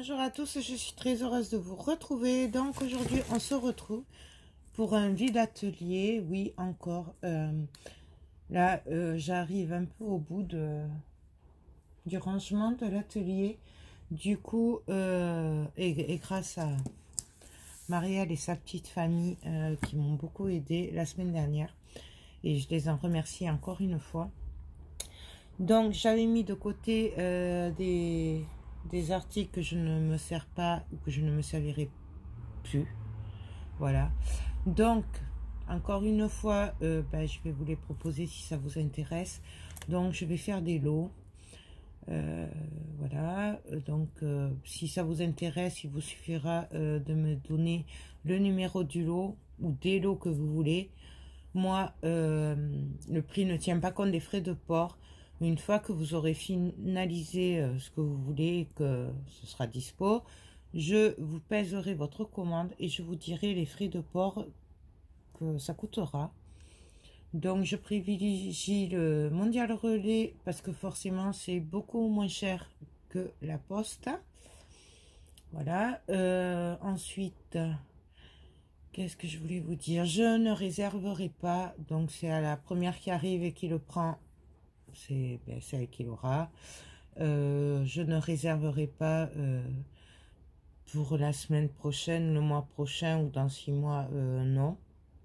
Bonjour à tous, je suis très heureuse de vous retrouver. Donc aujourd'hui on se retrouve pour un vide atelier. Oui, encore. Là j'arrive un peu au bout du rangement de l'atelier. Du coup, et grâce à Marielle et sa petite famille qui m'ont beaucoup aidé la semaine dernière. Et je les en remercie encore une fois. Donc j'avais mis de côté des articles que je ne me sers pas ou que je ne me servirai plus. Voilà. Donc, encore une fois, je vais vous les proposer si ça vous intéresse. Donc, je vais faire des lots. Voilà. Donc, si ça vous intéresse, il vous suffira de me donner le numéro du lot ou des lots que vous voulez. Moi, le prix ne tient pas compte des frais de port. Une fois que vous aurez finalisé ce que vous voulez et que ce sera dispo, je vous pèserai votre commande et je vous dirai les frais de port que ça coûtera. Donc, je privilégie le Mondial Relais parce que forcément, c'est beaucoup moins cher que la Poste. Voilà. Ensuite, qu'est-ce que je voulais vous dire? Je ne réserverai pas. Donc, c'est à la première qui arrive et qui le prend. C'est elle qui l'aura. Je ne réserverai pas pour la semaine prochaine, le mois prochain ou dans 6 mois, non.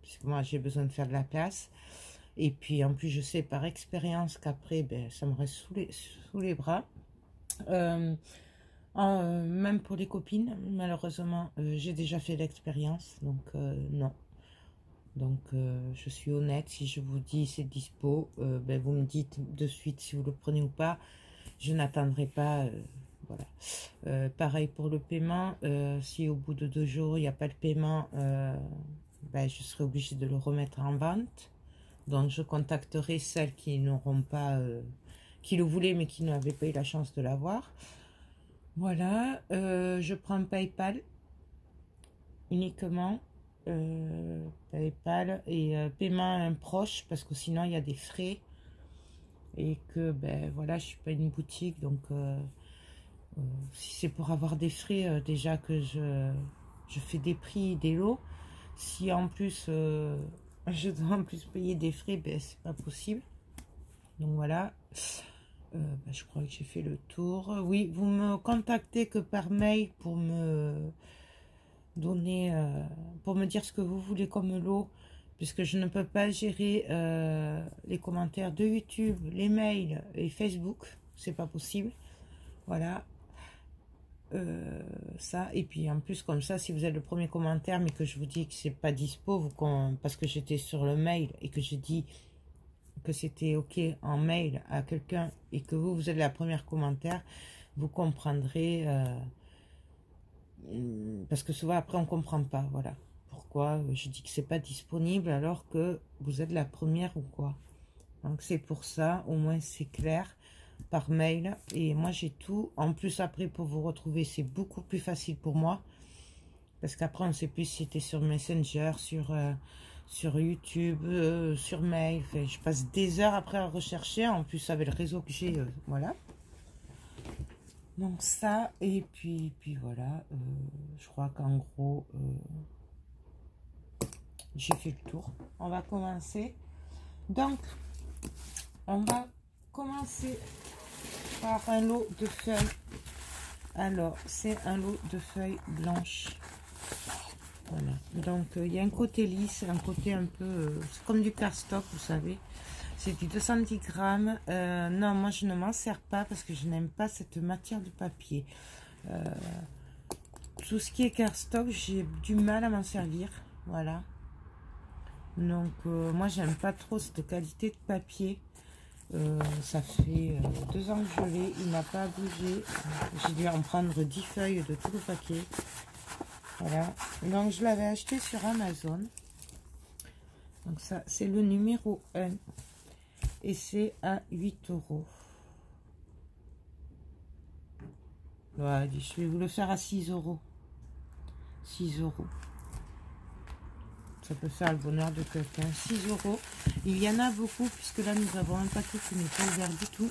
Parce que moi, j'ai besoin de faire de la place. Et puis, en plus, je sais par expérience qu'après, ça me reste sous les bras. Même pour les copines, malheureusement, j'ai déjà fait l'expérience. Donc, non. Donc, je suis honnête, si je vous dis c'est dispo, vous me dites de suite si vous le prenez ou pas. Je n'attendrai pas, voilà. Pareil pour le paiement, si au bout de 2 jours, il n'y a pas de paiement, je serai obligée de le remettre en vente. Donc, je contacterai celles qui n'auront pas, qui le voulaient, mais qui n'avaient pas eu la chance de l'avoir. Voilà, je prends PayPal uniquement. PayPal et paiement à un proche parce que sinon il y a des frais et que voilà, je suis pas une boutique, donc si c'est pour avoir des frais, déjà que je fais des prix, des lots, si en plus je dois en plus payer des frais, c'est pas possible. Donc voilà. Je crois que j'ai fait le tour. Oui, vous me contactez que par mail pour me donner, pour me dire ce que vous voulez comme lot, puisque je ne peux pas gérer les commentaires de YouTube, les mails et Facebook, c'est pas possible. Voilà. Ça, et puis en plus comme ça, si vous êtes le premier commentaire mais que je vous dis que c'est pas dispo, parce que j'étais sur le mail et que j'ai dit que c'était ok en mail à quelqu'un et que vous êtes la première commentaire, vous comprendrez, parce que souvent après on comprend pas, voilà pourquoi je dis que c'est pas disponible alors que vous êtes la première ou quoi. Donc c'est pour ça, au moins c'est clair par mail. Et moi j'ai tout en plus. Après pour vous retrouver, c'est beaucoup plus facile pour moi parce qu'après on ne sait plus si c'était sur Messenger, sur YouTube, sur mail. Enfin, je passe des heures après à rechercher, en plus avec le réseau que j'ai, voilà. Donc ça, et puis voilà, je crois qu'en gros, j'ai fait le tour. On va commencer. Donc, on va commencer par un lot de feuilles. Alors, c'est un lot de feuilles blanches. Voilà. Donc, il y a un côté lisse, un côté un peu... c'est comme du cardstock, vous savez. C'est du 210 grammes. Non, moi, je ne m'en sers pas parce que je n'aime pas cette matière de papier. Tout ce qui est cardstock, j'ai du mal à m'en servir. Voilà. Donc, moi, j'aime pas trop cette qualité de papier. Ça fait 2 ans que je l'ai. Il n'a pas bougé. J'ai dû en prendre 10 feuilles de tout le paquet. Voilà. Donc, je l'avais acheté sur Amazon. Donc, ça, c'est le numéro 1. Et c'est à 8 €. Voilà, je vais vous le faire à 6 €. 6 €. Ça peut faire le bonheur de quelqu'un. 6 €. Il y en a beaucoup, puisque là, nous avons un paquet qui n'est pas ouvert du tout.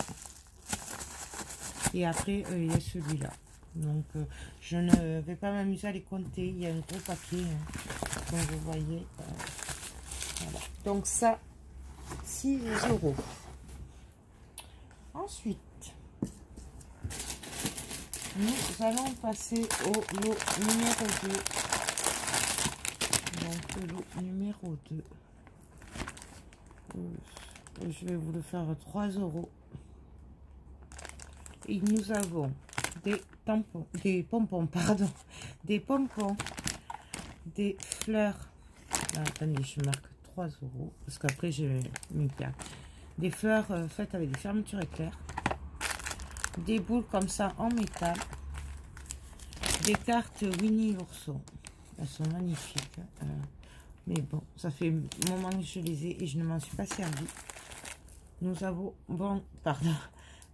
Et après, il y a celui-là. Donc, je ne vais pas m'amuser à les compter. Il y a un gros paquet, hein, comme vous voyez. Voilà. Donc, ça, 6 €. Ensuite, nous allons passer au lot numéro 2. Donc, le lot numéro 2. Je vais vous le faire à 3 €. Et nous avons des tampons, des pompons, pardon, des pompons, des fleurs. Ah, attendez, je marque 3 € parce qu'après je m'y perds. Des fleurs faites avec des fermetures éclairs, des boules comme ça en métal, des cartes Winnie l'ourson. Elles sont magnifiques. Mais bon, ça fait un moment que je les ai et je ne m'en suis pas servi. Nous avons,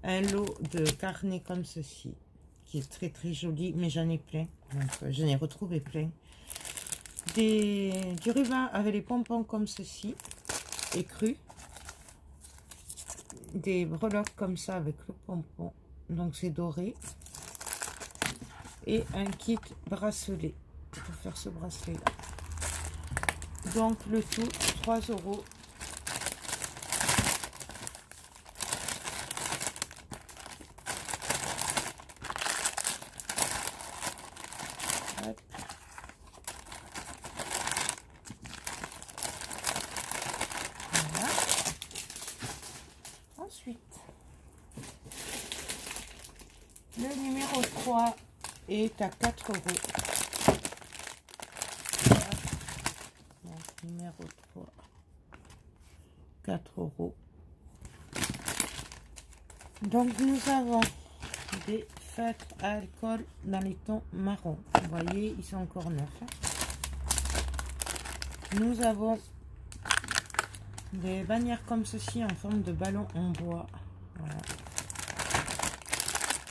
un lot de carnets comme ceci, qui est très très joli, mais j'en ai plein. Donc, j'en ai retrouvé plein. Du ruban avec les pompons comme ceci, écrus. Des breloques comme ça avec le pompon, donc c'est doré. Et un kit bracelet pour faire ce bracelet là. Donc le tout 3 €. Hop. Voilà. Ensuite, le numéro 3 est à 4 €. Voilà. Donc, numéro 3, 4 €. Donc, nous avons des feutres à alcool dans les tons marron. Vous voyez, ils sont encore neufs. Nous avons des bannières comme ceci en forme de ballon en bois. Voilà.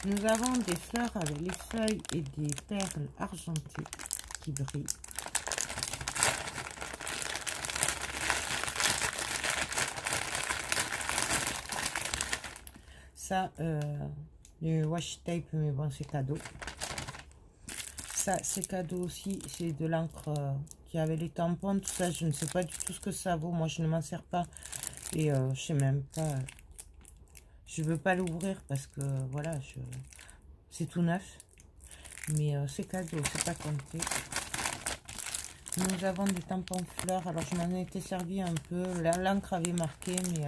Nous avons des fleurs avec les feuilles et des perles argentées qui brillent. Ça, du washi tape, mais bon, c'est cadeau. Ça, c'est cadeau aussi. C'est de l'encre qui avait les tampons, tout ça. Je ne sais pas du tout ce que ça vaut. Moi, je ne m'en sers pas. Et je sais même pas. Je veux pas l'ouvrir parce que voilà, c'est tout neuf. Mais c'est cadeau, c'est pas compté. Nous avons des tampons fleurs. Alors, je m'en ai été servi un peu. L'encre avait marqué, mais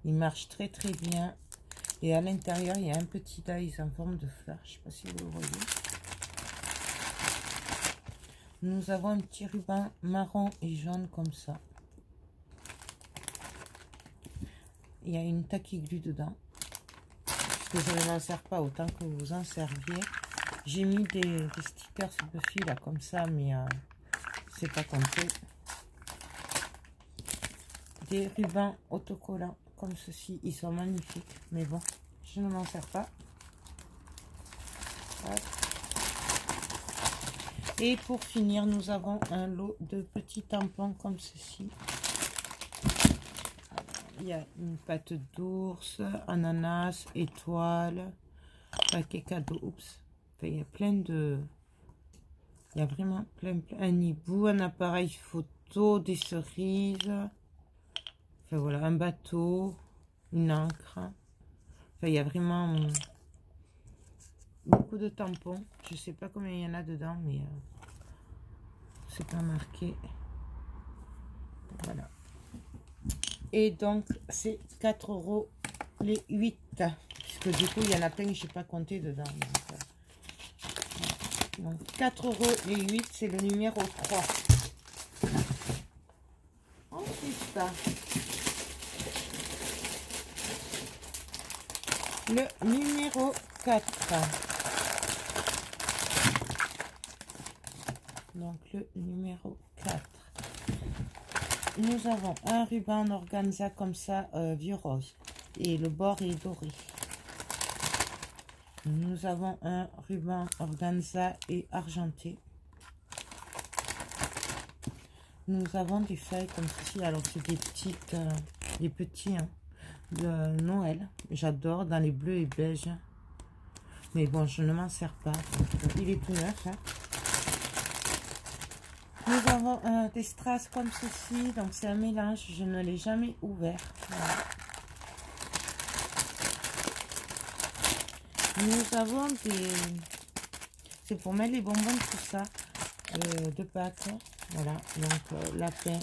il marche très très bien. Et à l'intérieur, il y a un petit dice en forme de fleur. Je ne sais pas si vous le voyez. Nous avons un petit ruban marron et jaune comme ça. Il y a une taquiglu dedans. Parce que je ne m'en sers pas autant que vous en serviez. J'ai mis des stickers Buffy là comme ça, mais c'est pas compté. Des rubans autocollants comme ceci. Ils sont magnifiques. Mais bon, je ne m'en sers pas. Hop. Et pour finir, nous avons un lot de petits tampons comme ceci. Il y a une patte d'ours, ananas, étoile, paquet cadeau. Oups. Enfin, il y a plein de... Il y a vraiment plein. Un hibou, un appareil photo, des cerises. Enfin voilà, un bateau, une encre. Enfin, il y a vraiment beaucoup de tampons. Je sais pas combien il y en a dedans, mais c'est pas marqué. Voilà. Et donc, c'est 4 € les 8. Puisque du coup, il y en a plein que je n'ai pas compté dedans. Donc 4 € les 8, c'est le numéro 3. Ensuite, le numéro 4. Donc le numéro 4. Nous avons un ruban en organza comme ça, vieux rose. Et le bord est doré. Nous avons un ruban organza et argenté. Nous avons des feuilles comme ceci. Alors c'est des petites, des petits de Noël. J'adore dans les bleus et beiges. Mais bon, je ne m'en sers pas. Donc, il est tout neuf. Hein. Nous avons des strass comme ceci. Donc, c'est un mélange. Je ne l'ai jamais ouvert. Voilà. Nous avons des... C'est pour mettre les bonbons, tout ça. De Pâques. Voilà. Donc, lapin.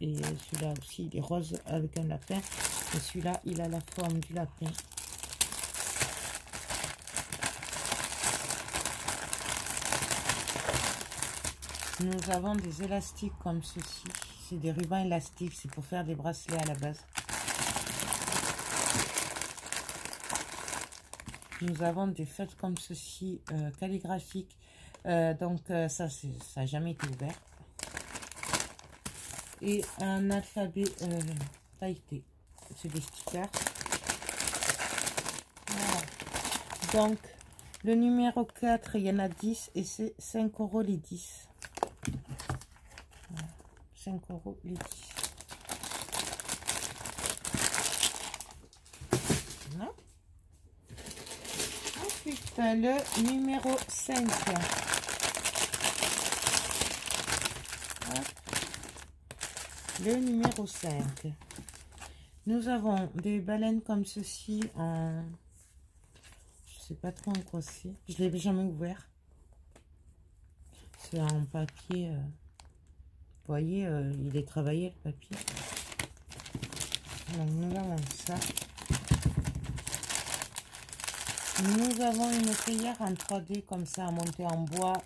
Et celui-là aussi, il est rose avec un lapin. Et celui-là, il a la forme du lapin. Nous avons des élastiques comme ceci. C'est des rubans élastiques. C'est pour faire des bracelets à la base. Nous avons des feutres comme ceci, calligraphiques. Ça n'a jamais été ouvert. Et un alphabet pailleté. C'est des stickers. Voilà. Donc, le numéro 4, il y en a 10 et c'est 5 € les 10. Voilà. 5 € les 10. Voilà. Ensuite, le numéro 5. Le numéro 5. Nous avons des baleines comme ceci en... Je sais pas trop en quoi c'est. Je ne l'ai jamais ouvert. C'est en papier. Vous voyez, il est travaillé le papier. Donc nous avons ça. Nous avons une cuillère en 3D comme ça à monter en bois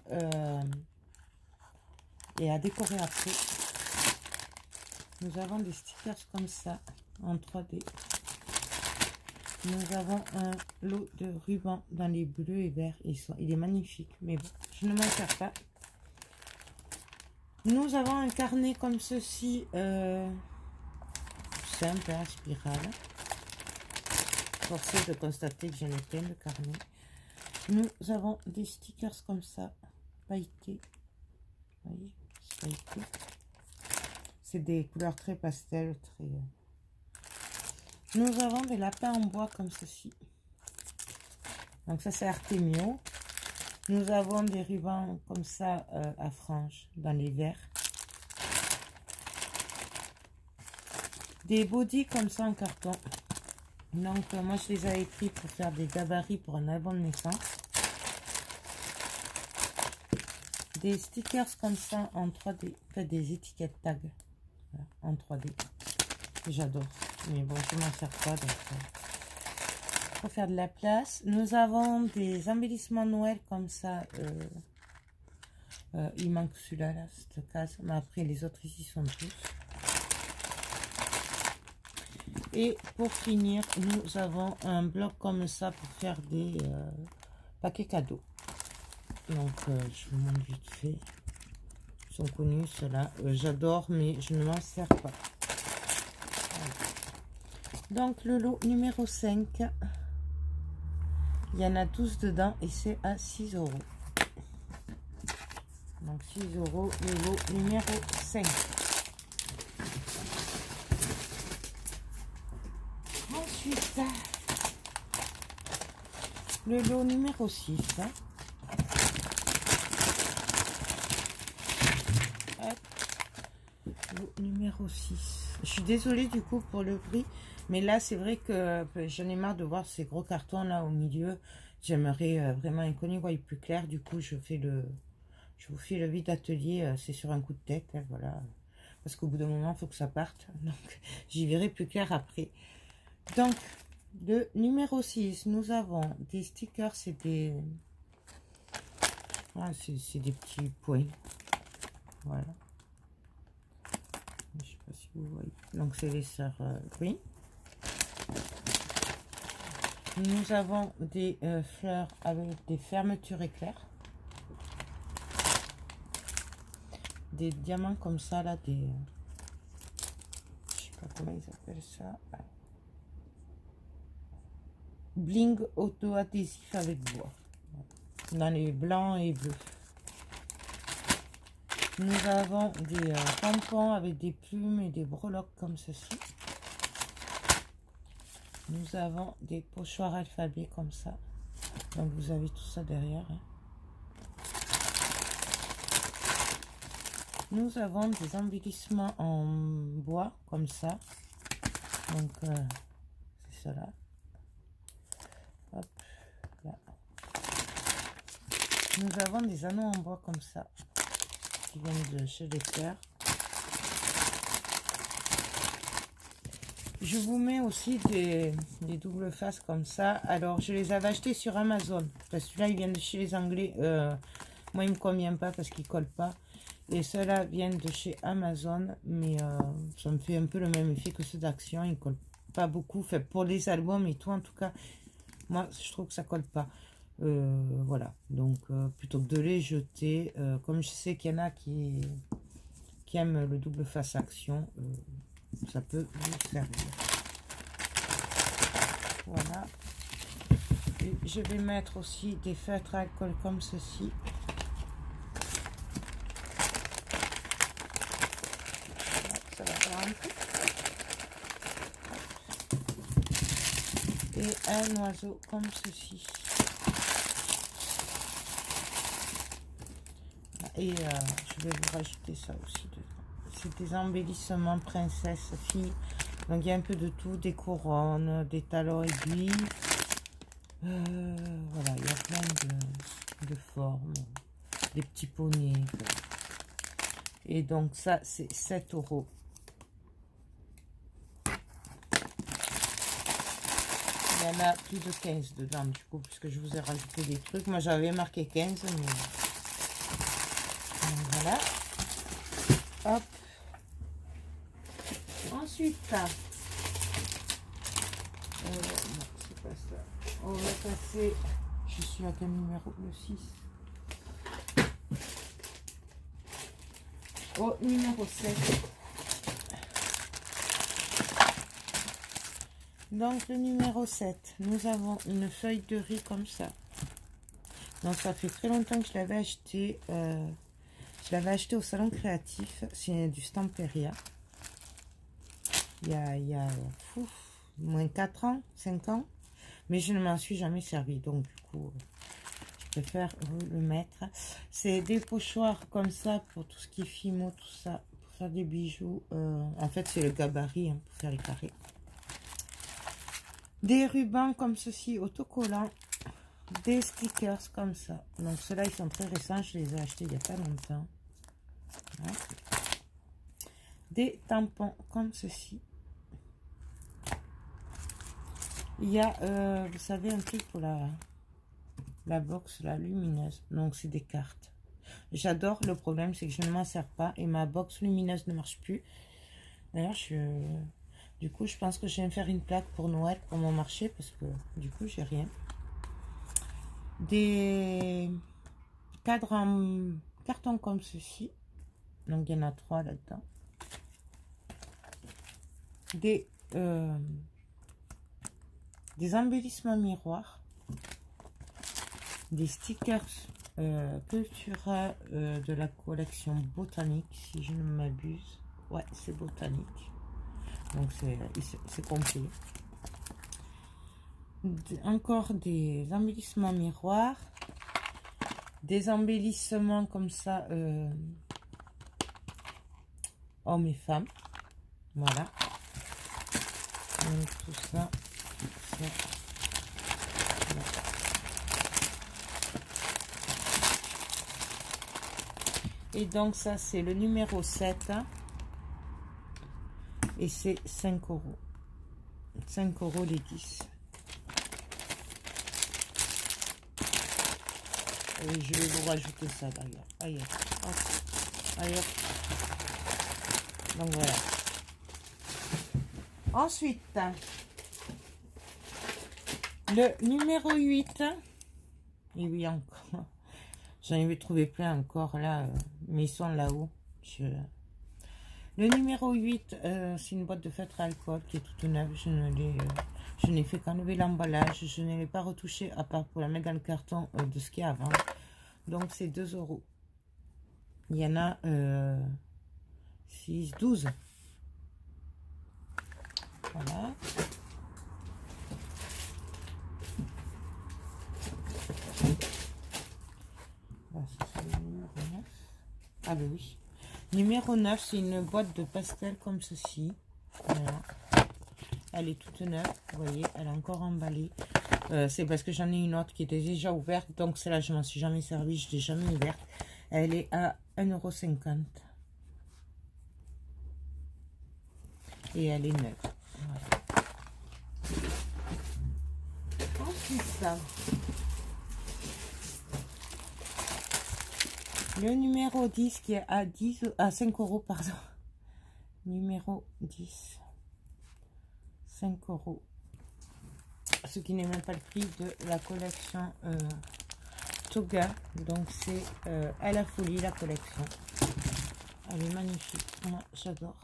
et à décorer après. Nous avons des stickers comme ça en 3D. Nous avons un lot de rubans dans les bleus et verts. Il est magnifique, mais bon, je ne m'en sers pas. Nous avons un carnet comme ceci, simple, à spirale. Forcé de constater que j'en ai plein de carnets. Nous avons des stickers comme ça, pailletés. Vous voyez, pailletés. C'est des couleurs très pastel, très... Nous avons des lapins en bois comme ceci. Donc ça c'est Artemio. Nous avons des rubans comme ça à franges dans les verts. Des bodys comme ça en carton. Donc moi je les avais pris pour faire des gabarits pour un album de naissance. Des stickers comme ça en 3D. En fait des étiquettes tag. Voilà, en 3D. J'adore. Mais bon, je m'en sers pas. Donc, pour faire de la place. Nous avons des embellissements Noël comme ça. Il manque celui-là, là, cette case. Mais après, les autres ici sont tous. Et pour finir, nous avons un bloc comme ça pour faire des paquets cadeaux. Donc, je vous montre vite fait. Ils sont connus, ceux-là. J'adore, mais je ne m'en sers pas. Voilà. Donc, le lot numéro 5. Il y en a 12 dedans et c'est à 6 €. Donc, 6 € le lot numéro 5. Ensuite, le lot numéro 6. Lot numéro 6. Je suis désolée du coup pour le prix. Mais là, c'est vrai que j'en ai marre de voir ces gros cartons là au milieu. J'aimerais vraiment un qu'on y voie plus clair. Du coup, je vous fais le vide atelier. C'est sur un coup de tête. Hein, voilà. Parce qu'au bout d'un moment, il faut que ça parte. Donc, j'y verrai plus clair après. Donc, le numéro 6, nous avons des stickers. C'est des... Ah, c'est des petits points. Voilà. Je sais pas si vous voyez. Donc, c'est les sœurs Green. Nous avons des fleurs avec des fermetures éclairs. Des diamants comme ça, là, des... je sais pas comment ils appellent ça. Bling auto-adhésif avec bois. Dans les blancs et bleus. Nous avons des tampons avec des plumes et des breloques comme ceci. Nous avons des pochoirs alphabet comme ça. Donc vous avez tout ça derrière. Hein. Nous avons des embellissements en bois comme ça. Donc c'est cela. Hop, là. Nous avons des anneaux en bois comme ça qui viennent de chez Leclerc. Je vous mets aussi des doubles faces comme ça. Alors, je les avais achetés sur Amazon. Parce que celui-là, il vient de chez les Anglais. Moi, il ne me convient pas parce qu'il ne colle pas. Et ceux-là viennent de chez Amazon. Mais ça me fait un peu le même effet que ceux d'Action. Ils ne collent pas beaucoup. Fait pour les albums et tout, en tout cas, moi, je trouve que ça ne colle pas. Voilà. Donc, plutôt que de les jeter, comme je sais qu'il y en a qui aiment le double face Action, ça peut vous servir. Voilà. Et je vais mettre aussi des feutres à alcool comme ceci. Ça va faire un peu. Et un oiseau comme ceci. Et je vais vous rajouter ça aussi dedans. C'est des embellissements princesse, fille. Donc il y a un peu de tout, des couronnes, des talons aiguilles. Voilà, il y a plein de formes, des petits poneys. Et donc ça, c'est 7 €. Il y en a plus de 15 dedans, du coup, puisque je vous ai rajouté des trucs. Moi, j'avais marqué 15, mais... Donc, voilà. Hop. Ensuite, non, c'est pas ça. On va passer, je suis à quel numéro? Le 6. Au numéro 7. Donc, le numéro 7, nous avons une feuille de riz comme ça. Donc, ça fait très longtemps que je l'avais acheté. Je l'avais acheté au salon créatif. C'est du Stamperia. Il y a moins 4 ans, 5 ans. Mais je ne m'en suis jamais servi. Donc, du coup, je préfère le mettre. C'est des pochoirs comme ça pour tout ce qui est fimo, tout ça. Pour faire des bijoux. En fait, c'est le gabarit hein, pour faire les carrés. Des rubans comme ceci, autocollants. Des stickers comme ça. Donc, ceux-là, ils sont très récents. Je les ai achetés il n'y a pas longtemps. Voilà. Des tampons comme ceci. Il y a, vous savez, un truc pour la box, la lumineuse. Donc, c'est des cartes. J'adore. Le problème, c'est que je ne m'en sers pas. Et ma box lumineuse ne marche plus. D'ailleurs, du coup, je pense que je vais me faire une plaque pour Noël, pour mon marché. Parce que, du coup, j'ai rien. Des cadres en carton comme ceci. Donc, il y en a 3 là-dedans. Des embellissements miroirs, des stickers Cultura de la collection botanique, si je ne m'abuse. Ouais, c'est botanique. Donc, c'est complet. Encore des embellissements miroirs, des embellissements comme ça, hommes et femmes. Voilà. Donc, tout ça. Et donc ça c'est le numéro 7 et c'est 5 €. 5 € les 10. Et je vais vous rajouter ça d'ailleurs. Ailleurs. Ailleurs. Donc voilà. Ensuite, le numéro 8. Et oui, encore. J'en avais trouvé plein encore là, mais ils sont là-haut. Le numéro 8, c'est une boîte de feutre à alcool qui est toute neuve. Je n'ai fait qu'enlever l'emballage. Je ne l'ai pas retouché à part pour la mettre dans le carton de ce qu'il y a avant. Donc c'est 2 €. Il y en a 6, 12. Voilà. Ah ben oui. Numéro 9, c'est une boîte de pastel comme ceci. Voilà. Elle est toute neuve, vous voyez, elle est encore emballée. C'est parce que j'en ai une autre qui était déjà ouverte. Donc celle-là, je m'en suis jamais servie, je ne l'ai jamais ouverte. Elle est à 1,50 €. Et elle est neuve. Voilà. Ensuite, ça. Le numéro 10 qui est à 5 €, pardon. Numéro 10. 5 €. Ce qui n'est même pas le prix de la collection Toga. Donc c'est à la folie la collection. Elle est magnifique. Moi j'adore.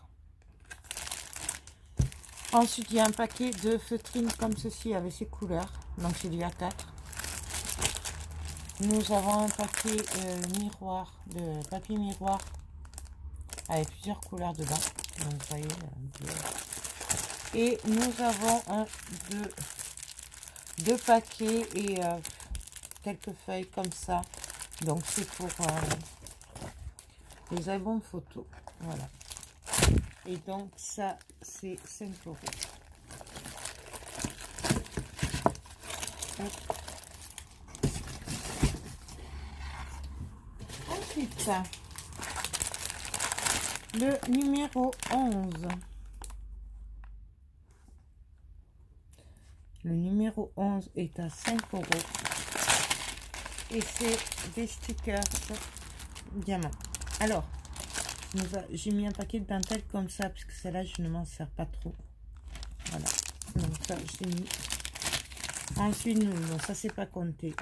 Ensuite il y a un paquet de feutrines comme ceci avec ces couleurs. Donc c'est du A4. Nous avons un paquet miroir, de papier miroir avec plusieurs couleurs dedans. Donc vous voyez. Et nous avons deux paquets et quelques feuilles comme ça. Donc c'est pour les albums photos. Voilà. Et donc ça c'est 5 €. Ensuite, le numéro 11. Le numéro 11 est à 5 €. Et c'est des stickers diamants. Alors, j'ai mis un paquet de dentelles comme ça, parce que celle-là, je ne m'en sers pas trop. Voilà. Donc ça, j'ai mis. Ensuite, non, ça, c'est pas compté.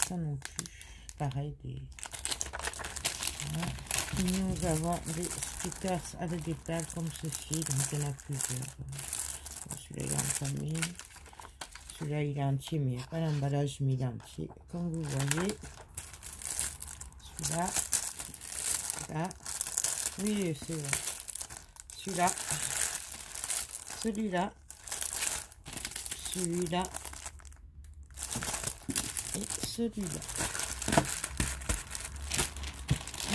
Ça non plus. Pareil, des... Voilà. Nous avons des stickers avec des perles comme ceci. Donc, il y en a plusieurs. Celui-là, il est entamé. Celui-là, il est entier, mais il n'y a pas l'emballage, mais il est entier. Comme vous voyez. Celui-là. Là. Oui, c'est celui-là. Celui-là. Celui-là. Et celui-là.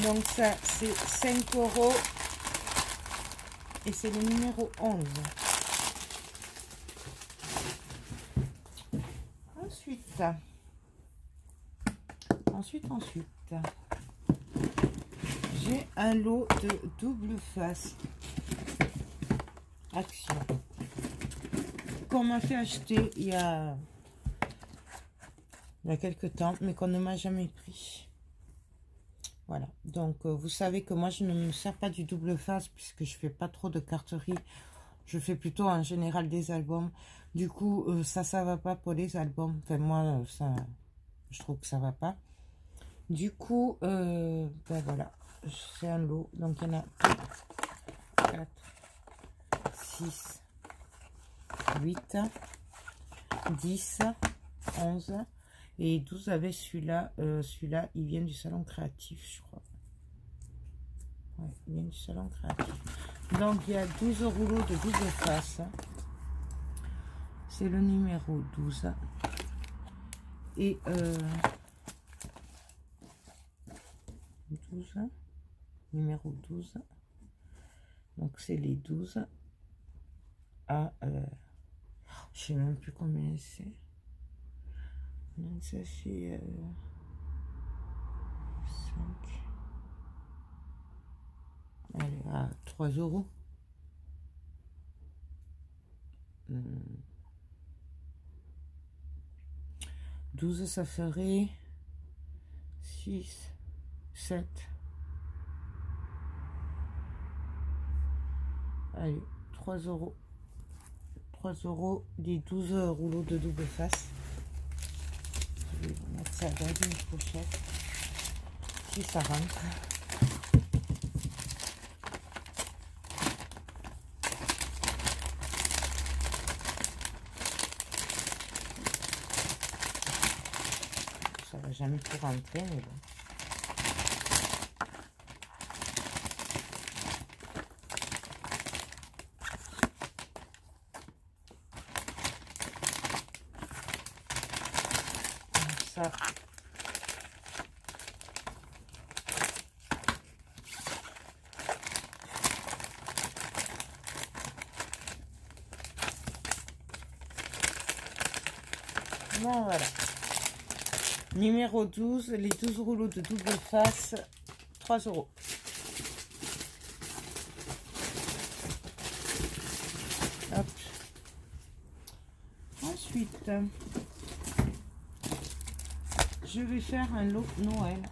Donc ça, c'est 5 €. Et c'est le numéro 11. Ensuite, j'ai un lot de double face Action qu'on m'a fait acheter il y a quelques temps, mais qu'on ne m'a jamais pris. Voilà, donc vous savez que moi je ne me sers pas du double face puisque je fais pas trop de carterie. Je fais plutôt en général des albums. Du coup, ça va pas pour les albums. Enfin, moi, ça, je trouve que ça va pas. Du coup, ben voilà, c'est un lot. Donc, il y en a 4, 6, 8, 10, 11 et 12 avec celui-là. Celui-là, il vient du salon créatif, je crois. Ouais, il vient du salon créatif. Donc, il y a 12 rouleaux de double face. C'est le numéro 12. Et 12. Numéro 12. Donc, c'est les 12 à... je sais même plus combien c'est. Donc, ça fait 5. Allez, à 3 €. 12, ça ferait 6, 7. Allez, 3 €. 3 € des 12 rouleaux de double face. Je vais mettre ça dans une pochette. Si ça rentre. Ça va jamais tout rentrer, mais bon. Ça, Bon, voilà. Numéro 12, les 12 rouleaux de double face, 3 €. Hop. Ensuite, je vais faire un lot Noël.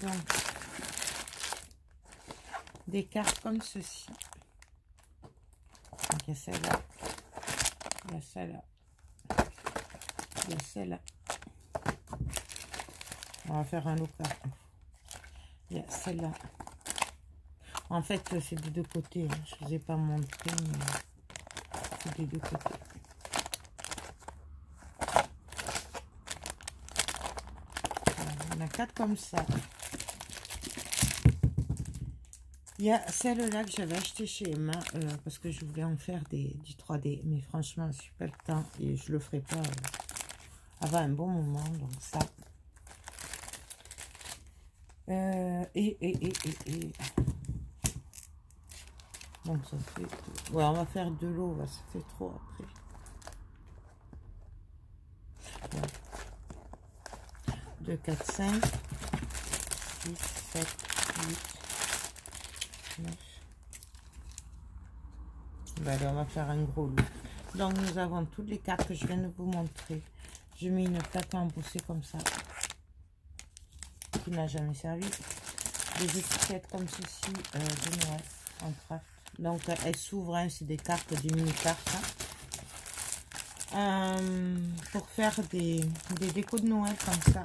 Donc, des cartes comme ceci. Donc, il y a celle-là, il y a celle-là, il y a celle-là. On va faire un lot carte. Il y a celle-là. En fait, c'est des deux côtés. Hein. Je ne vous ai pas montré, mais c'est des deux côtés. Voilà, on a 4 comme ça. Il y a celle-là que j'avais acheté chez Emma parce que je voulais en faire du 3D. Mais franchement, je n'ai pas le temps et je le ferai pas avant un bon moment. Donc ça. Donc ça fait... Ouais, on va faire 2 lots. Ouais, ça fait trop après. Ouais. 2, 4, 5, 6, 7, 8, 9. Ben, allez, on va faire un gros lot. Donc nous avons toutes les cartes que je viens de vous montrer. Je mets une plaque à embousser comme ça, qui n'a jamais servi. Des étiquettes comme ceci de Noël en craft. Donc elles s'ouvrent, hein, c'est des cartes, des mini cartes. Hein. Pour faire des décos de Noël comme ça.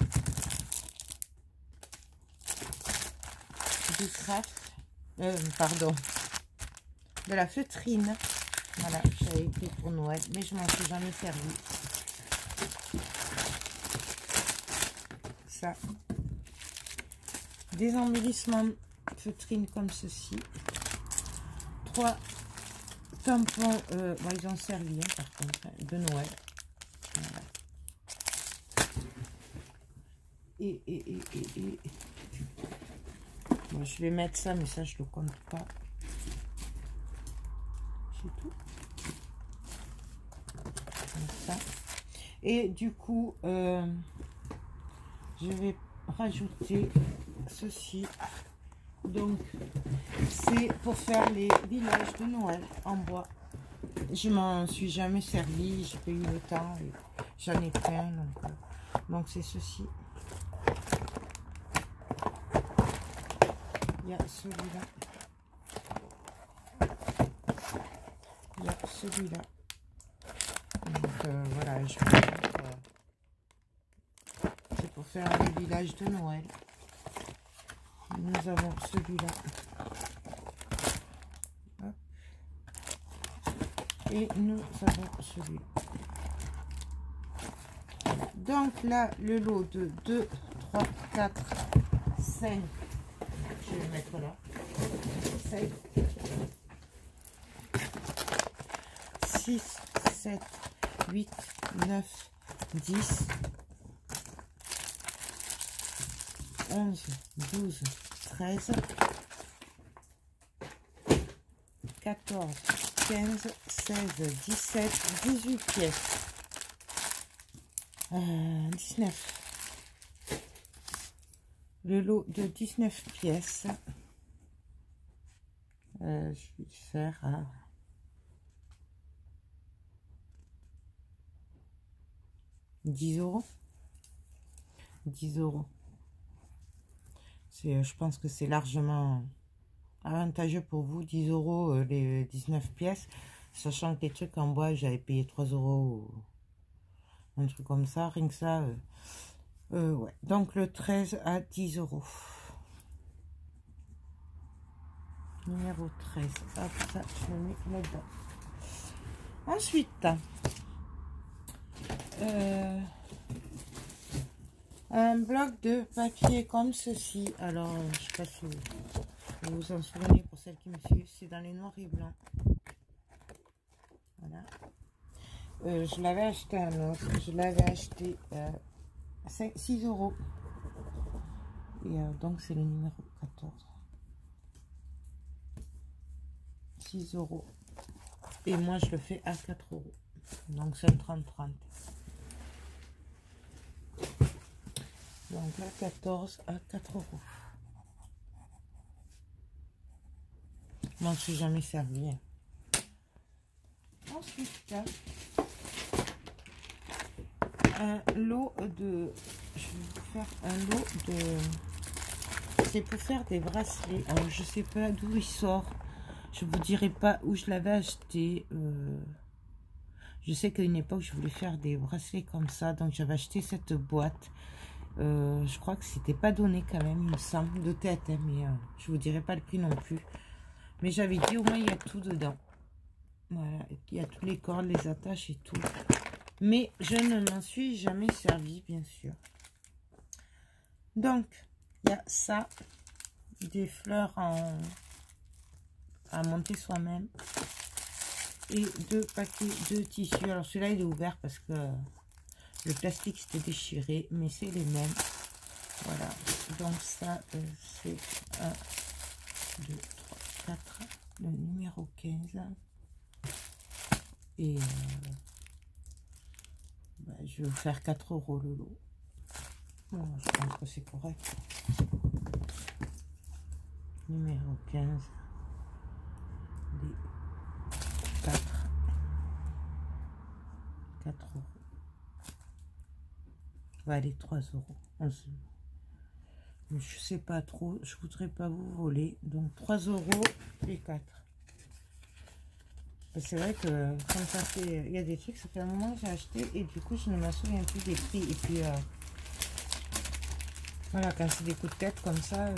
Du craft, pardon, de la feutrine. Voilà, j'avais pris pour Noël, mais je m'en suis jamais servi. Ça. Des embellissements feutrine comme ceci. 3 tampons, bon, ils ont servi hein, par contre, de Noël. Voilà. Et bon, je vais mettre ça, mais ça je le compte pas. C'est tout. Comme ça. Et du coup, je vais rajouter ceci. Donc, c'est pour faire les villages de Noël en bois. Je m'en suis jamais servi, j'ai pas eu le temps, j'en ai plein, donc c'est ceci. Il y a celui-là. Il y a celui-là. Donc voilà, je vais c'est pour faire les villages de Noël. Nous avons celui-là. Et nous avons celui-là. Voilà. Donc là, le lot de 2, 3, 4, 5. Je vais le mettre là. 5, 6, 7, 8, 9, 10, 11, 12, 13, 14, 15, 16, 17, 18 pièces. 19. Le lot de 19 pièces. Je vais le faire à 10 €. 10 €. Je pense que c'est largement avantageux pour vous. 10 € les 19 pièces. Sachant que les trucs en bois, j'avais payé 3 € ou un truc comme ça. Rien que ça. Ouais. Donc le 13 à 10 €. Numéro 13. Hop, ça, je le mets là-dedans. Ensuite, un bloc de papier comme ceci. Alors, je ne sais pas si vous vous en souvenez pour celles qui me suivent. C'est dans les noirs et blancs. Voilà. Je l'avais acheté un autre. Je l'avais acheté 6 €. Et donc, c'est le numéro 14. 6 euros. Et moi, je le fais à 4 euros. Donc, c'est un 30-30. Donc, la 14 à 4 euros. Moi, je ne suis jamais servi. Ensuite, un lot de... Je vais vous faire un lot de... C'est pour faire des bracelets. Alors, je sais pas d'où il sort. Je vous dirai pas où je l'avais acheté. Je sais qu'à une époque, je voulais faire des bracelets comme ça. Donc, j'avais acheté cette boîte. Je crois que c'était pas donné quand même, il me semble, de tête. Hein, mais je vous dirai pas le prix non plus. Mais j'avais dit, au moins, il y a tout dedans. Voilà, il y a tous les cordes, les attaches et tout. Mais je ne m'en suis jamais servi, bien sûr. Donc, il y a ça. Des fleurs à monter soi-même. Et 2 paquets de tissus. Alors, celui-là, il est ouvert parce que le plastique s'était déchiré. Mais c'est les mêmes. Voilà. Donc, ça, c'est 1, 2, 3, 4. Le numéro 15. Et je vais vous faire 4 euros le lot. Bon, je pense que c'est correct. Numéro 15. Les 4 euros. Va aller 3 euros. Je sais pas trop. Je voudrais pas vous voler. Donc 3 euros les 4. C'est vrai que comme ça fait, il y a des trucs, ça fait un moment que j'ai acheté et du coup je ne me souviens plus des prix. Et puis voilà, quand c'est des coups de tête comme ça,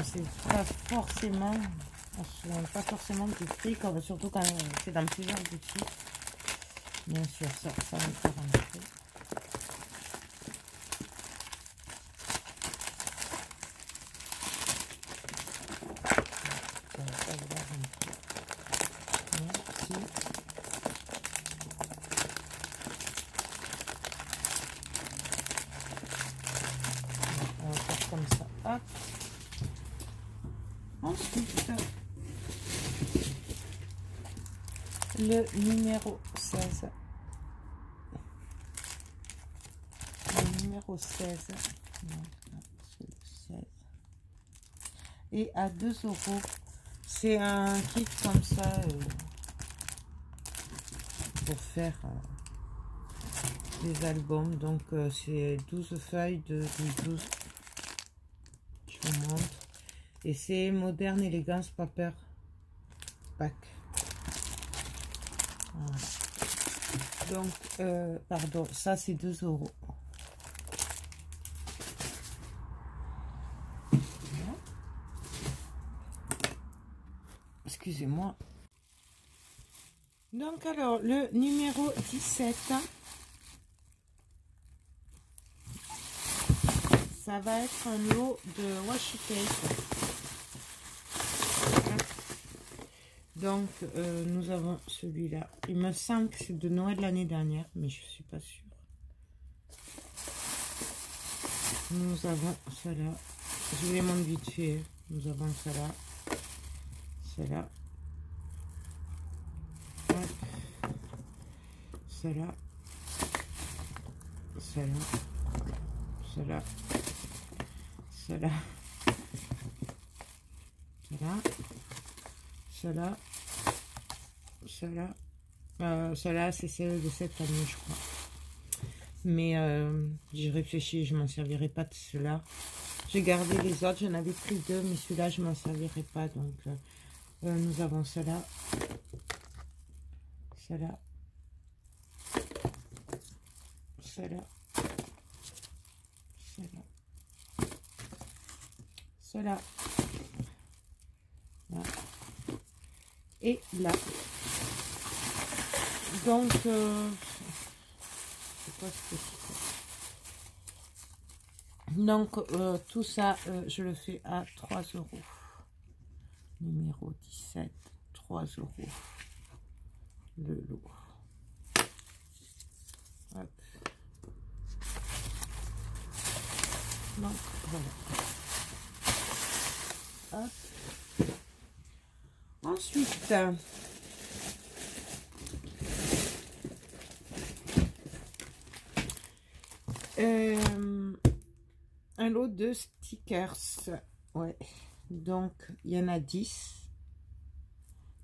c'est pas forcément, on se souvient pas forcément du prix, surtout quand c'est dans plusieurs boutiques. Bien sûr, ça va faire un prix. Comme ça, hop. Ensuite, le numéro 16. Le numéro 16. Non, c'est le 16. Et à 2 euros. C'est un kit comme ça pour faire des albums. Donc, c'est 12 feuilles de 12. Je vous montre. Et c'est Moderne Élégance Paper Pack. Voilà. Donc, pardon, ça c'est 2 euros. Voilà. Excusez-moi. Donc, alors, le numéro 17. Ça va être un lot de washi tape. Donc, nous avons celui-là. Il me semble que c'est de Noël de l'année dernière, mais je suis pas sûre. Nous avons cela. Je vous les montre vite fait. Nous avons cela. Cela. Cela. Cela. Cela. Cela. Cela. Cela. Cela, c'est celle de cette année, je crois. Mais j'ai réfléchi, je m'en servirai pas de cela. J'ai gardé les autres, j'en avais pris 2, mais celui-là, je m'en servirai pas. Donc, nous avons cela. Cela. Cela. Cela. Cela. Là. Et là. Donc, c'est quoi ce petit? Donc, tout ça, je le fais à 3 euros. Numéro 17, 3 euros. Le lot. Hop. Donc, voilà. Hop. Ensuite, un lot de stickers. Ouais, donc il y en a 10.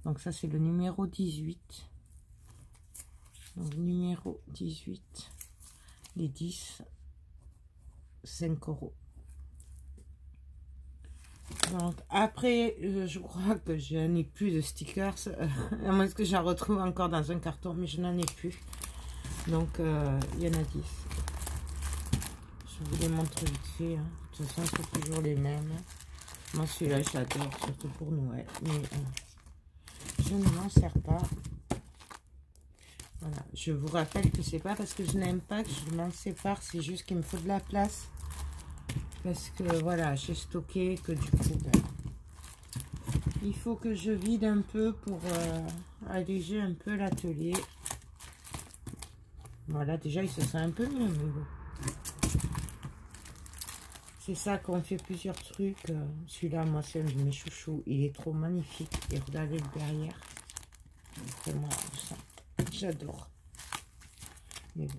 Donc ça c'est le numéro 18. Donc numéro 18, les 10, 5 €. Donc après, je crois que je n'ai plus de stickers, à moins que j'en retrouve encore dans un carton, mais je n'en ai plus. Donc il y en a 10. Je vous les montre vite fait, hein. De toute façon c'est toujours les mêmes. Moi celui-là j'adore, surtout pour Noël, mais je ne m'en sers pas. Voilà, je vous rappelle que c'est pas parce que je n'aime pas que je m'en sépare, c'est juste qu'il me faut de la place. Parce que voilà, j'ai stocké que du coup, ben, il faut que je vide un peu pour alléger un peu l'atelier. Voilà, déjà il se sent un peu mieux, mais bon. C'est ça qu'on fait plusieurs trucs. Celui-là, moi, c'est un de mes chouchous. Il est trop magnifique. Et regardez le derrière. Vraiment, j'adore. Mais bon.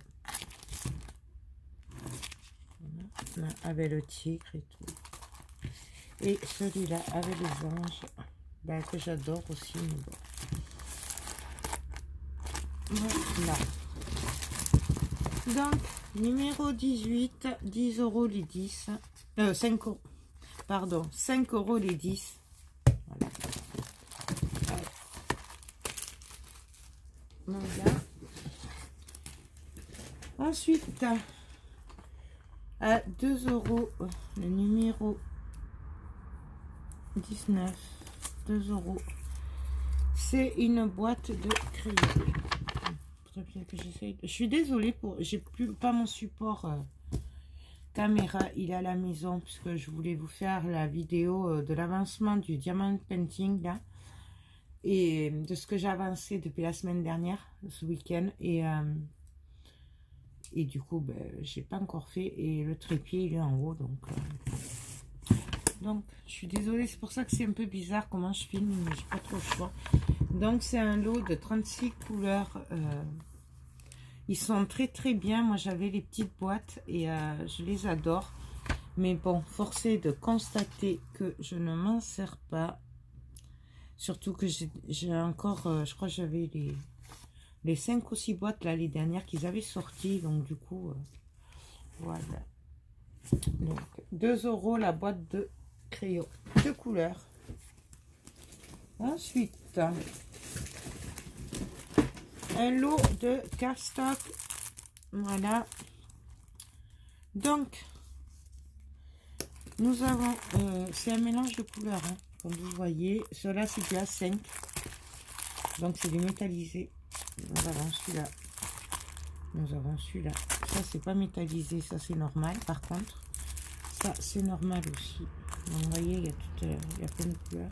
Voilà. Avec le tigre et tout. Et celui-là, avec les anges. Ben, que j'adore aussi. Mais bon. Voilà. Donc, numéro 18, 10 € les 10. 5 €. Pardon, 5 € les 10. Voilà. Voilà. Ensuite, à 2 €, le numéro 19, 2 €. C'est une boîte de crayons. Que j'essaye. Je suis désolée pour, j'ai plus pas mon support caméra, il est à la maison puisque je voulais vous faire la vidéo de l'avancement du diamant painting là et de ce que j'ai avancé depuis la semaine dernière, ce week-end, et du coup ben, j'ai pas encore fait, et le trépied il est en haut, donc je suis désolée, c'est pour ça que c'est un peu bizarre comment je filme, mais j'ai pas trop le choix. Donc c'est un lot de 36 couleurs. Ils sont très très bien. Moi j'avais les petites boîtes et je les adore. Mais bon, forcé de constater que je ne m'en sers pas. Surtout que j'ai encore, je crois que j'avais les 5 ou 6 boîtes là, les dernières qu'ils avaient sorties. Donc du coup, voilà. Donc 2 € la boîte de crayons de couleur. Ensuite, un lot de cardstock. Voilà. Donc, nous avons, c'est un mélange de couleurs, hein, comme vous voyez. Cela c'est du A5. Donc c'est du métallisé. Nous avons celui-là. Nous avons celui-là. Ça c'est pas métallisé, ça c'est normal. Par contre, ça c'est normal aussi. Donc, vous voyez, il y a il y a plein de couleurs.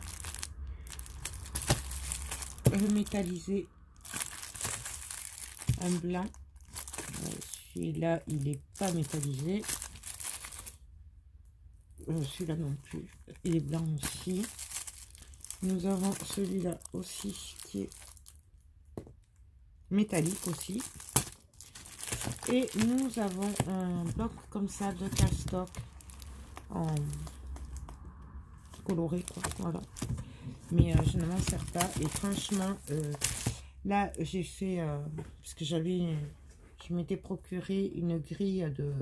Le métallisé, un blanc. Celui-là, il n'est pas métallisé. Celui-là non plus. Il est blanc aussi. Nous avons celui-là aussi qui est métallique aussi. Et nous avons un bloc comme ça de cardstock en coloré, quoi. Voilà. Mais je ne m'en sers pas. Et franchement, là, j'ai fait... parce que je m'étais procuré une grille de...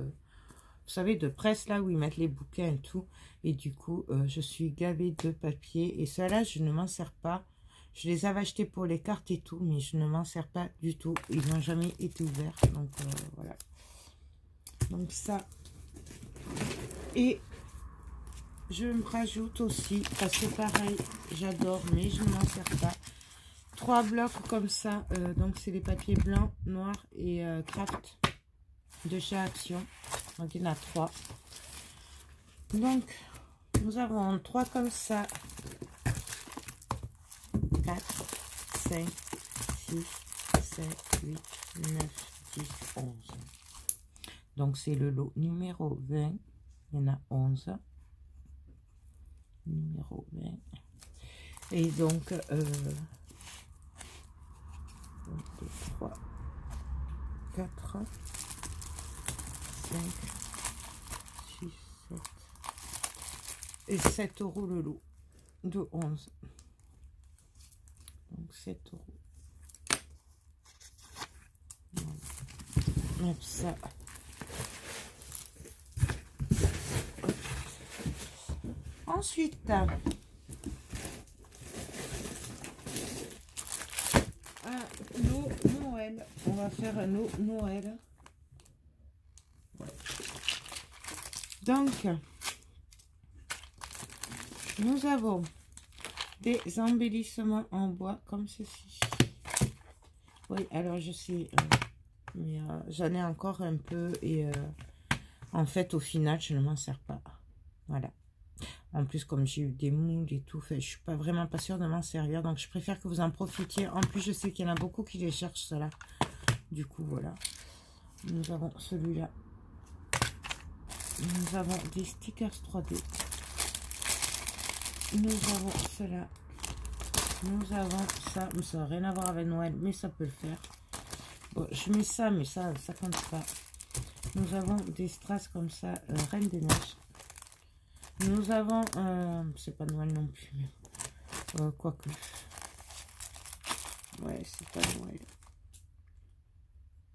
Vous savez, de presse, là, où ils mettent les bouquins et tout. Et du coup, je suis gavée de papier. Et ça, là, je ne m'en sers pas. Je les avais achetés pour les cartes et tout, mais je ne m'en sers pas du tout. Ils n'ont jamais été ouverts. Donc, voilà. Donc, ça. Et je me rajoute aussi, parce que pareil, j'adore, mais je ne m'en sers pas. 3 blocs comme ça. Donc, c'est les papiers blancs, noirs et craft de chez Action. Donc, il y en a 3. Donc, nous avons 3 comme ça. 4, 5, 6, 7, 8, 9, 10, 11. Donc, c'est le lot numéro 20. Il y en a 11. Numéro 20. Et donc, 1, 2, 3, 4, 5, 6, 7 et 7 € le lot de 11. Donc 7 €. Hop, ça. Ensuite, Noël. On va faire un Noël. Donc, nous avons des embellissements en bois comme ceci. Oui, alors je sais, mais j'en ai encore un peu et en fait, au final, je ne m'en sers pas. Voilà. En plus, comme j'ai eu des moules et tout, je suis pas vraiment pas sûre de m'en servir. Donc, je préfère que vous en profitiez. En plus, je sais qu'il y en a beaucoup qui les cherchent, cela. Du coup, voilà. Nous avons celui-là. Nous avons des stickers 3D. Nous avons cela. Nous avons ça. Mais ça n'a rien à voir avec Noël, mais ça peut le faire. Bon, je mets ça, mais ça compte pas. Nous avons des strass comme ça, Reine des Neiges. Nous avons, c'est pas Noël non plus, mais quoique. Ouais, c'est pas Noël.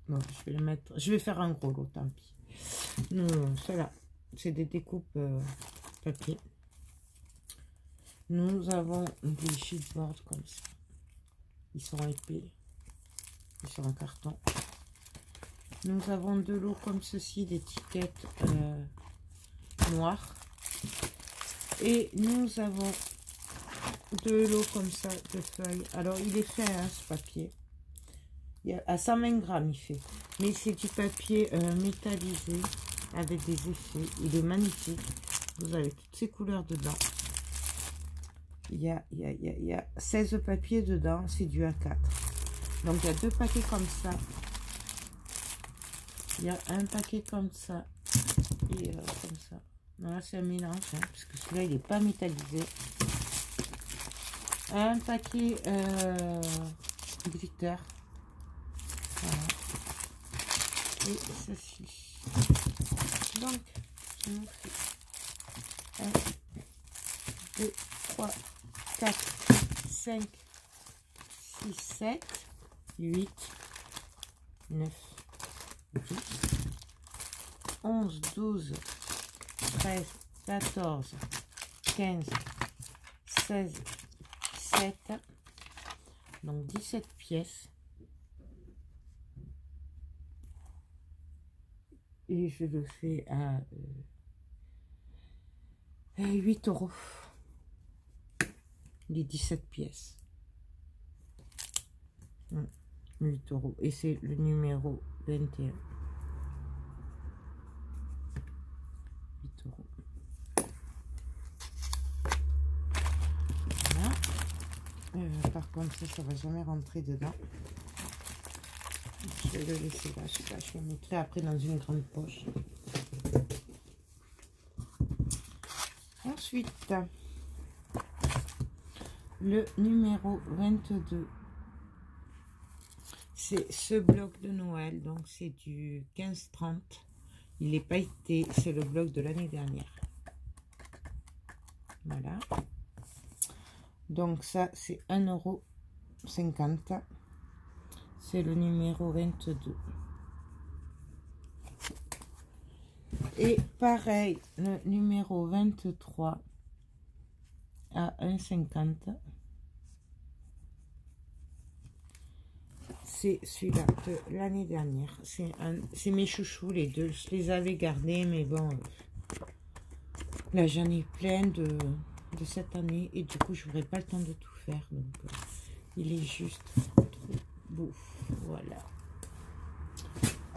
Bon, je vais le mettre, je vais faire un gros lot, tant pis. Non, cela, c'est des découpes papier. Nous avons des chipboards comme ça. Ils sont épais. Ils sont en carton. Nous avons de l'eau comme ceci, d'étiquettes noires. Et nous avons de l'eau comme ça, de feuilles. Alors, il est fait, hein, ce papier. Il y a, à 120 grammes, il fait. Mais c'est du papier métallisé avec des effets. Il est magnifique. Vous avez toutes ces couleurs dedans. Il y a 16 papiers dedans. C'est du A4. Donc, il y a 2 paquets comme ça. Il y a un paquet comme ça. Et comme ça. Là, c'est un mélange, hein, parce que celui-là, il n'est pas métallisé. Un paquet glitter. Voilà. Et ceci. Donc, je vous fais 1, 2, 3, 4, 5, 6, 7, 8, 9, 10, 11, 12, 13, 14, 15, 16, 7, donc 17 pièces. Et je le fais à 8 €. Les 17 pièces. 8 €. Et c'est le numéro 21. 8 €. Voilà. Par contre, ça va jamais rentrer dedans. Je vais le laisser là. Je le mettrai après dans une grande poche. Ensuite, le numéro 22. C'est ce bloc de Noël. Donc, c'est du 15-30. Il n'est pas été. C'est le bloc de l'année dernière. Voilà. Donc, ça, c'est 1,50 €. C'est le numéro 22. Et pareil, le numéro 23 à 1,50 €. C'est celui-là de l'année dernière. C'est mes chouchous, les deux. Je les avais gardés, mais bon, là j'en ai plein de cette année. Et du coup, je n'aurai pas le temps de tout faire. Donc, il est juste trop beau. Voilà.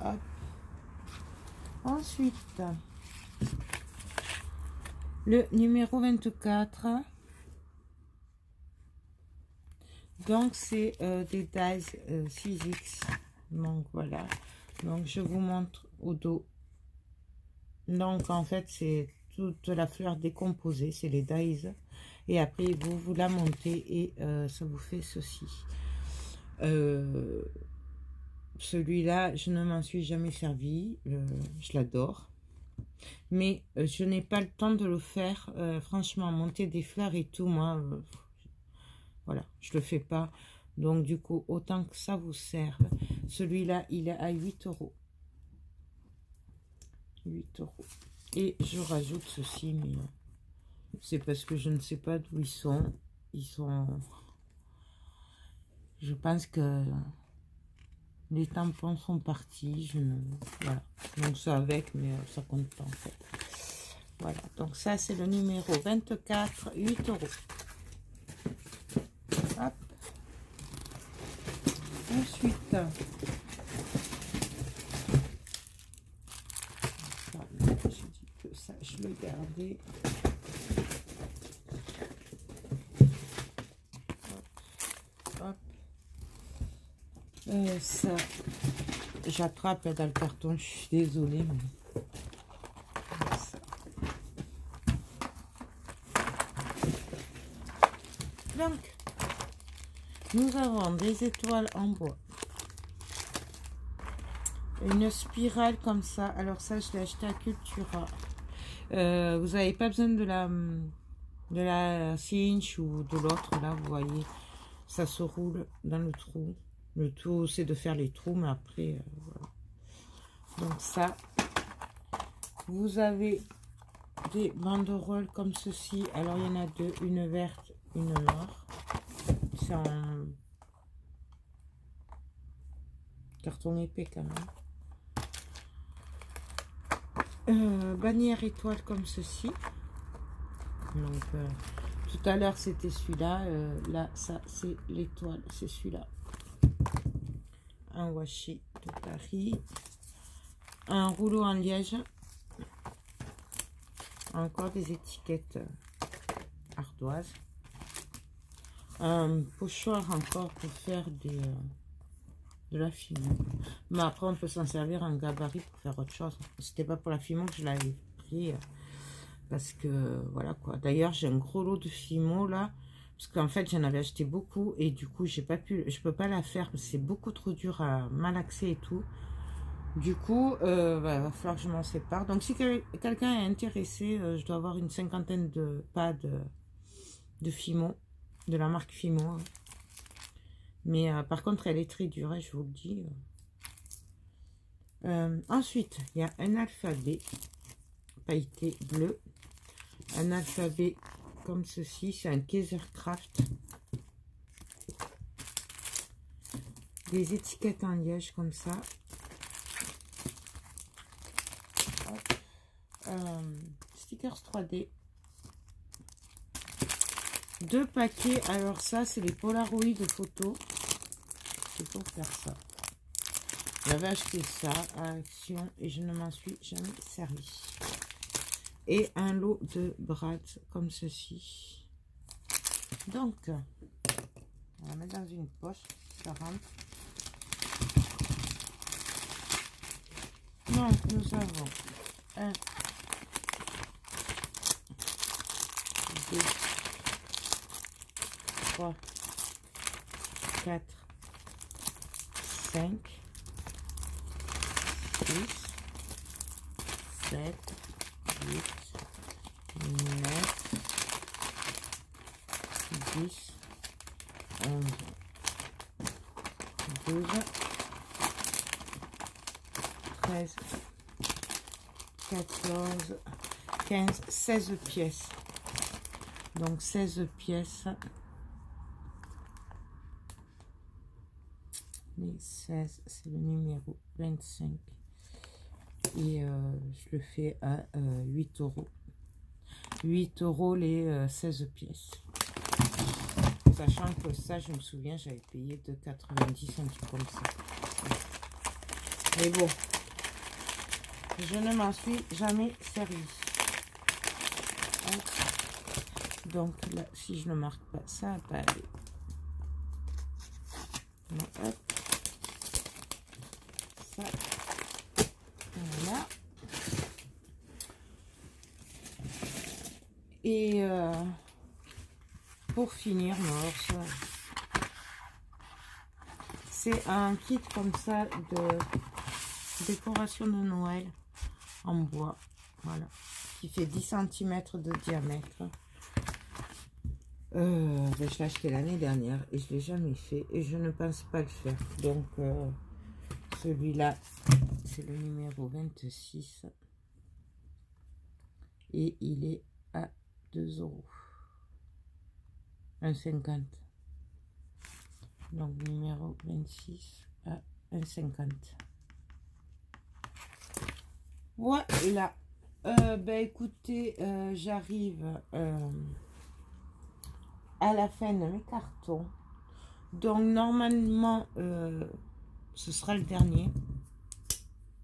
Hop. Ensuite, le numéro 24. Donc, c'est des dies 6X. Donc, voilà. Donc, je vous montre au dos. Donc, en fait, c'est toute la fleur décomposée. C'est les dies. Et après, vous la montez et ça vous fait ceci. Celui-là, je ne m'en suis jamais servi. Je l'adore. Mais je n'ai pas le temps de le faire. Franchement, monter des fleurs et tout, moi, voilà, je le fais pas. Donc, du coup, autant que ça vous serve. Celui-là, il est à 8 euros. 8 euros. Et je rajoute ceci, mais c'est parce que je ne sais pas d'où ils sont. Ils sont... Je pense que les tampons sont partis. Voilà. Donc, ça avec, mais ça compte pas en fait. Voilà. Donc, ça, c'est le numéro 24, 8 euros. Hop. Ensuite, ça, j'ai dit que ça, je le gardais. Hop. Ça, j'attrape dans le carton, je suis désolée. Mais... ça. Donc, nous avons des étoiles en bois. Une spirale comme ça. Alors ça, je l'ai acheté à Cultura. Vous n'avez pas besoin de la cinch ou de l'autre. Là, vous voyez, ça se roule dans le trou. Le tout, c'est de faire les trous, mais après, voilà. Donc ça, vous avez des banderoles comme ceci. Alors, il y en a deux, une verte, une noire. C'est en carton épais quand même. Bannière étoile comme ceci. Donc, tout à l'heure, c'était celui-là. Là, ça, c'est l'étoile. C'est celui-là. Un washi de Paris. Un rouleau en liège. Encore des étiquettes ardoises. Un pochoir encore pour faire de la fimo. Mais après, on peut s'en servir en gabarit pour faire autre chose. C'était pas pour la fimo que je l'avais pris. Parce que, voilà quoi. D'ailleurs, j'ai un gros lot de fimo là. Parce qu'en fait, j'en avais acheté beaucoup. Et du coup, je peux pas la faire. Parce que c'est beaucoup trop dur à malaxer et tout. Du coup, va falloir que je m'en sépare. Donc, si quelqu'un est intéressé, je dois avoir une 50aine de pads de Fimo, de la marque Fimo. Hein. Mais par contre, elle est très dure, hein, je vous le dis. Ensuite, il y a un alphabet pailleté bleu. Un alphabet comme ceci, c'est un Kaisercraft. Des étiquettes en liège comme ça. Stickers 3D. 2 paquets. Alors ça, c'est les Polaroid de photos. C'est pour faire ça. J'avais acheté ça à Action et je ne m'en suis jamais servi. Et un lot de brads comme ceci. Donc, on va mettre dans une poche. Ça rentre. Donc, nous avons un, 2, 3, 4, 5, 6, 7, 8, 9, 10, 11, 12, 13, 14, 15, 16 pièces. Donc 16 pièces. Les 16, c'est le numéro 25. Et je le fais à 8 euros. 8 euros les 16 pièces. Sachant que ça, je me souviens, j'avais payé 2,90, un truc comme ça. Mais bon, je ne m'en suis jamais servi. Donc là, si je ne marque pas, ça va pas aller. Non, hop. Ça. Voilà. Et pour finir, Morse, c'est un kit comme ça de décoration de Noël en bois, voilà, qui fait 10 cm de diamètre. Ben, je l'ai acheté l'année dernière et je ne l'ai jamais fait et je ne pense pas le faire. Donc, celui-là, c'est le numéro 26 et il est à 2 €. 1,50. Donc, numéro 26 à 1,50. Voilà. Ben, écoutez, j'arrive à la fin de mes cartons. Donc, normalement, ce sera le dernier.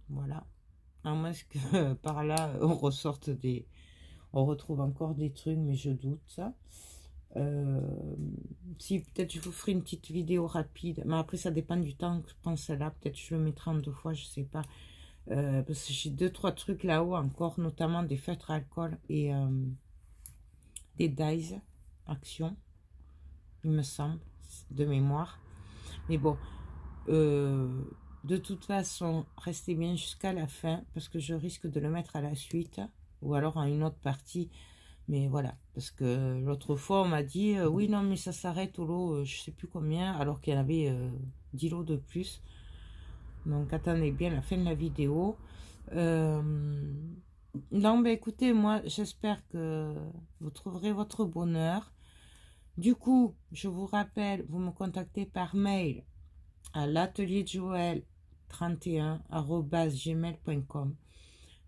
Voilà. À moins que par là, on ressorte des... On retrouve encore des trucs, mais je doute ça. Si peut-être je vous ferai une petite vidéo rapide, mais après ça dépend du temps que je pense là, peut-être je le mettrai en 2 fois, je sais pas, parce que j'ai 2-3 trucs là-haut encore, notamment des feutres à alcool et des dies action, il me semble, de mémoire. Mais bon, de toute façon, restez bien jusqu'à la fin parce que je risque de le mettre à la suite ou alors à une autre partie. Mais voilà, parce que l'autre fois, on m'a dit, oui, non, mais ça s'arrête au lot, je sais plus combien, alors qu'il y en avait 10 lots de plus. Donc, attendez bien la fin de la vidéo. Non, ben écoutez, moi, j'espère que vous trouverez votre bonheur. Du coup, je vous rappelle, vous me contactez par mail à l'atelier de Joël 31@gmail.com.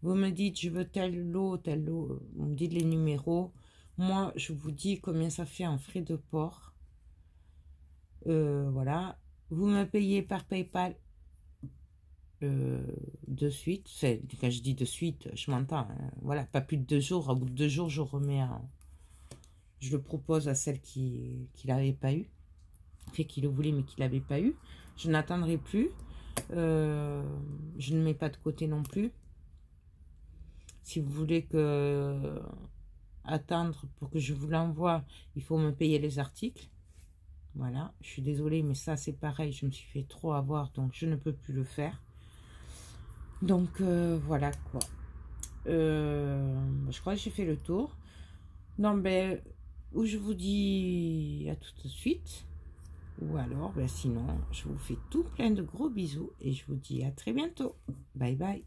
Vous me dites, je veux tel lot, vous me dites les numéros. Moi, je vous dis combien ça fait en frais de port. Voilà. Vous me payez par PayPal de suite. Enfin, quand je dis de suite, je m'entends. Hein. Voilà, pas plus de 2 jours. Au bout de 2 jours, je remets je le propose à celle qui l'avait pas eu. Fait qu'il le voulait, mais qu'il l'avait pas eu. Je n'attendrai plus. Je ne mets pas de côté non plus. Si vous voulez attendre pour que je vous l'envoie, il faut me payer les articles. Voilà, je suis désolée, mais ça c'est pareil, je me suis fait trop avoir, donc je ne peux plus le faire. Donc voilà quoi. Je crois que j'ai fait le tour. Non, ben, ou je vous dis à tout de suite, ou alors, ben, sinon, je vous fais tout plein de gros bisous et je vous dis à très bientôt. Bye bye.